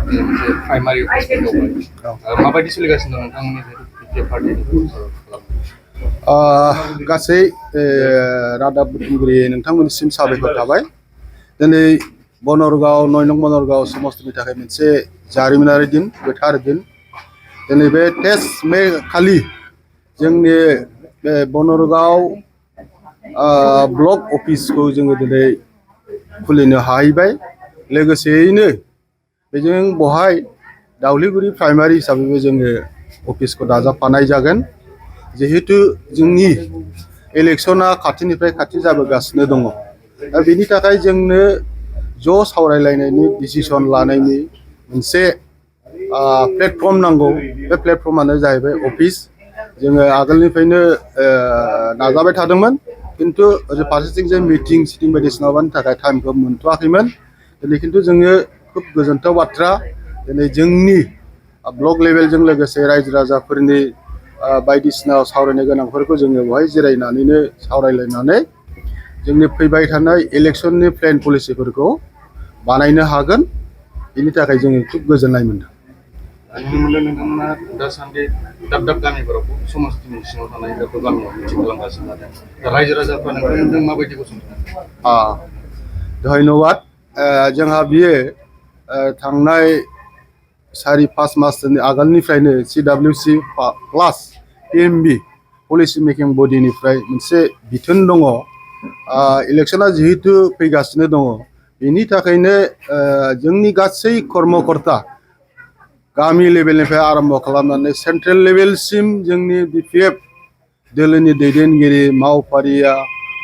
Primary माबायदि सोलिगासिनो दं नोंथांमोननि बिटिएफ पार्टी गासै रादाब बुथुमगिरि नोंथांमोननिसिम साबायखर थाबाय। दिनै बनरगाव 9 नं बनरगाव समस्तिनि थाखाय मोनसे जारिमिनारि दिन, गोथार दिन। दिनै बे 23 मे खालि जोंनि बे बनरगाव ब्लक अफिसखौ जोङो दिनै खुलिनो हाहैबाय। लोगोसेयैनो बेजों बहाय दाउलिगुरि प्राइमारि हिसाबैबो जोङो अफिसखौ दाजाबफानाय जागोन। जिहेतु जोंनि इलेक्शना खाथिनिफ्राय खाथि जाबोगासिनो दङ। दा बेनि थाखाय जोंनो ज' सावरायलायनायनि डिसिसन लानायनि मोनसे प्लेटफर्म नांगौ। बे प्लेटफर्मानो जाहैबाय अफिस। जोङो आगोलनिफ्रायनो नाजाबाय थादोंमोन, किन्तु ओरै फारसेथिं जे मिटिं सिटिं बायदिसिना माबानि थाखाय टाइमखौ मोनथ'वाखैमोन। दिनै किन्तु जोङो खुब गोजोनथाव बाथ्रा, दिनै जोंनि ब्लक लेभेलजों लोगोसे रायजो राजाफोरनि बायदिसिना सावरायनो गोनांफोरखौ जोङो बेवहाय जिरायनानैनो सावरायलायनानै जोंनि फैबाय थानाय इलेक्शननि प्लेन पलिसिफोरखौ बानायनो हागोन। बेनि थाखाय जोङो खुब गोजोननाय मोनदों। नोंथांमोना दासान्दि दाब दाब गामिफोराव समस्तिनि सिङाव थानाय दाब दाब गामियाव मिटिं खालामगासिनो दं। रायजो राजाफ्रा नोंथांमोनजों माबायदि गसंथानो? धन्यबाद। जोंहा बियो थांनाय 4-5 मासनि आगोलनिफ्रायनो CWC प्लास PMB पलिसि मेकिं बडिनिफ्राय मोनसे बिथोन दङ। इलेक्शना जिहेतु फैगासिनो दङ, बेनि थाखायनो जोंनि गासै कर्मकर्ता गामि लेभेलनिफ्राय आरम्भ खालामनानै सेन्ट्रेल लेभेलसिम जोंनि बिपिएफ दोलोनि दैदेनगिरि मावफारिया,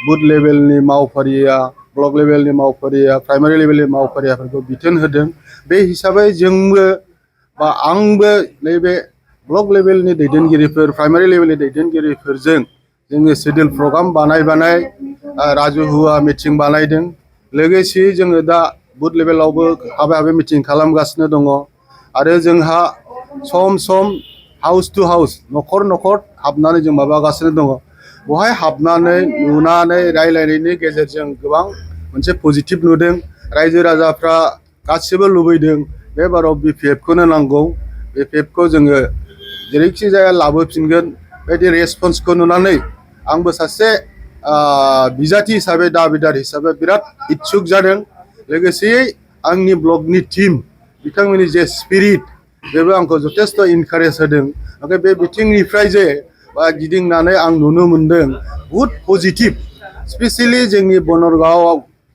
बुथ लेभेलनि मावफारिया, ब्लक लेभेलनि मावफारिया, प्राइमारि लेभेलनि मावफारियाफोरखौ बिथोन होदों। बे हिसाबै जोंबो बा आंबो नैबे ब्लक लेभेलनि दैदेनगिरिफोर, प्राइमारि लेभेलनि दैदेनगिरिफोरजों जोङो शेड्युल प्रग्राम बानाय राजुहुवा मिटिं बानायदों। लोगोसे जोङो दा बुथ लेभेलावबो हाबे मिटिं खालामगासिनो दङ। आरो जोंहा सम सम हाउस टु हाउस, न'खर न'खर हाबनानै जों माबागासिनो दङ। बेवहाय हाबनानै नुनानै रायलायनायनि गेजेरजों गोबां मोनसे पजिटिभ नुदों। रायजो राजाफ्रा गासिबो लुबैदों बे बाराव बिपिएफखौनो नांगौ। बिपिएफखौ जोङो जेरैखि जाया लाबोफिनगोन। बेबायदि रेसपन्सखौ नुनानै आंबो सासे बिजाथि हिसाबै, दाबिदार हिसाबै बिराद इत्सुक जादों। लोगोसेयै आंनि ब्लकनि टीम बिथांमोननि जे स्पिरिट, बेबो आंखौ जथेस्थ' इनकारेज होदों। ओमफ्राय बे बिथिंनिफ्राय जे गिदिंनानै आं नुनो मोनदों बुहुद पजिटिभ। स्पेसियेलि जोंनि बनरगाव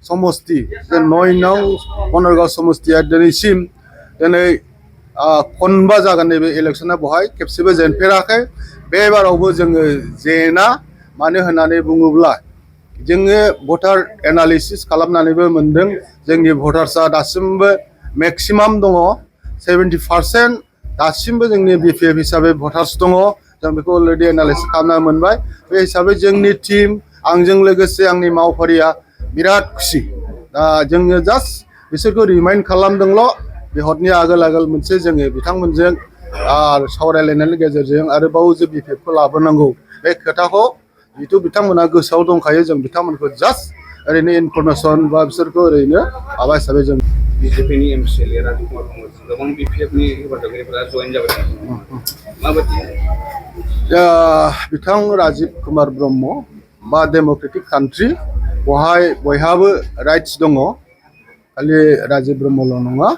समस्ति, जे 9 नं बनरगाव समस्तिया दिनैसिम खनबा जागोन नैबे इलेक्शना, बेवहाय खेबसेबो जेनफेराखै। बे बारावबो जोङो जेना। मानो होननानै बुङोब्ला जोङो भटार एनालिसिस खालामनानैबो मोनदों जोंनि भटार्सआ दासिमबो मेक्सिमाम दङ। 70% दासिमबो जोंनि बिपिएफ हिसाबै भटार्स दङ। जों बेखौ अलरेडि एनालिसिस खालामना मोनबाय। बे हिसाबै जोंनि टीम, आंजों लोगोसे आंनि मावफारिया बिराद खुसि। दा जोङो जास्ट बिसोरखौ रिमाइन्ड खालामदोंल'। बे हरनि आगोल आगोल मोनसे जोङो बिथांमोनजों सावरायलायनायनि गेजेरजों आरोबाव जे बिपिएफखौ लाबोनांगौ, बे खोथाखौ जिहेतु बिथांमोना गोसोआव दंखायो। जों बिथांमोनखौ जास्ट ओरैनो इनफरमेसन बा बिसोरखौ ओरैनो माबा हिसाबै जों बिजेपिनि एमसिएलए राजु कुमार ब्रह्मजों गोबां बिपिएफनि हेफाजाबगिरिफोरा जयेन जाबाय। माबायदि? बिथां राजिब कुमार ब्रह्म बा डेम'क्रेटिक कान्ट्रि, बेवहाय बयहाबो राइट्स दङ। खालि राजिब ब्रह्मल' नङा,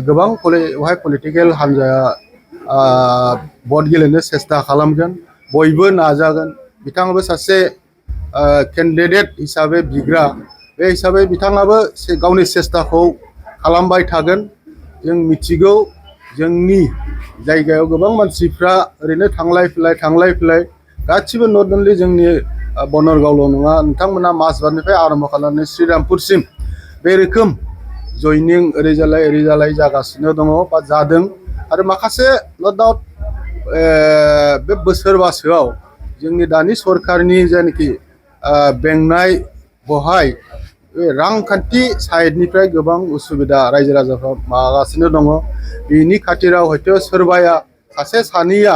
गोबां बेवहाय पलिटिकेल हान्जाया भट गेलेनो सेस्था खालामगोन। बयबो नाजागोन। बिथाङाबो सासे केन्डिडेट हिसाबै बिग्रा, बे हिसाबै बिथाङाबो गावनि सेस्टाखौ खालामबाय थागोन। जों मिथिगौ जोंनि जायगायाव गोबां मानसिफ्रा ओरैनो थांलाय फैलाय गासिबो नट अनलि जोंनि बनरगावल' नङा, नोंथांमोना माजबाटनिफ्राय आरम्भ खालामनानै श्रीरामपुरसिम बे रोखोम जयनिं ओरैजालाय जागासिनो दङ बा जादों। आरो माखासे नट डाउट बे बोसोरबासोआव जोंनि दानि सरकारनि जायनाखि बेंनाय, बेवहाय रांखान्थि साइडनिफ्राय गोबां उसुबिदा रायजो राजाफ्रा मागासिनो दङ। बेनि खाथिराव हयथ' सोरबाया सासे सानैया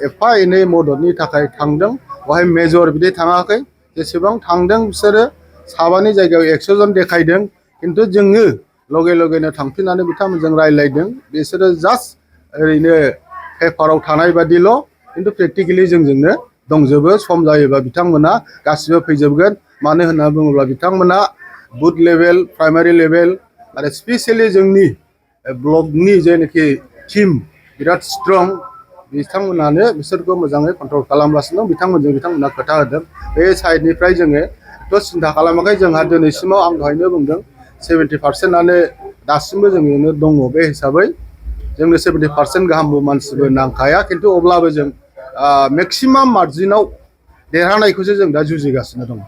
एफा एनै मददनि थाखाय थांदों। बेवहाय मेजर बिदि थाङाखै। जेसेबां थांदों बिसोरो 7नि जायगायाव 100 जन देखायदों। खिन्थु जोङो लगे लगेनो थांफिननानै बिथांमोनजों रायज्लायदों बिसोरो जास्ट ओरैनो पेपाराव थानाय बादिल' खिन्थु प्रेक्टिकेलि जोंजोंनो दंजोबो सम जायोबा बिथांमोना गासिबो फैजोबगोन मानो होनना बुङोब्ला बिथांमोना बुथ लेभेल प्राइमारि लेभेल आरो स्पेसियेलि जोंनि ब्लकनि जेनाखि टिम बिराद स्ट्रं बिथांमोनानो बिसोरखौ मोजाङै कन्ट्रल खालामगासिनो दं बिथांमोनहा खोथा होदों बे साइडनिफ्राय जोङो थ' सिन्था खालामाखै जोंहा दिनैसिमाव आं दहायनो बुंदों 70%आनो दासिमबो जोंनो दङ बे हिसाबै जोंनो 70% गाहामबो मानसिबो नांखाया खिन्थु अब्लाबो जों मेक्सिमाम मार्जिनाव देरहानायखौसो जों दा जुजिगासिनो दङ।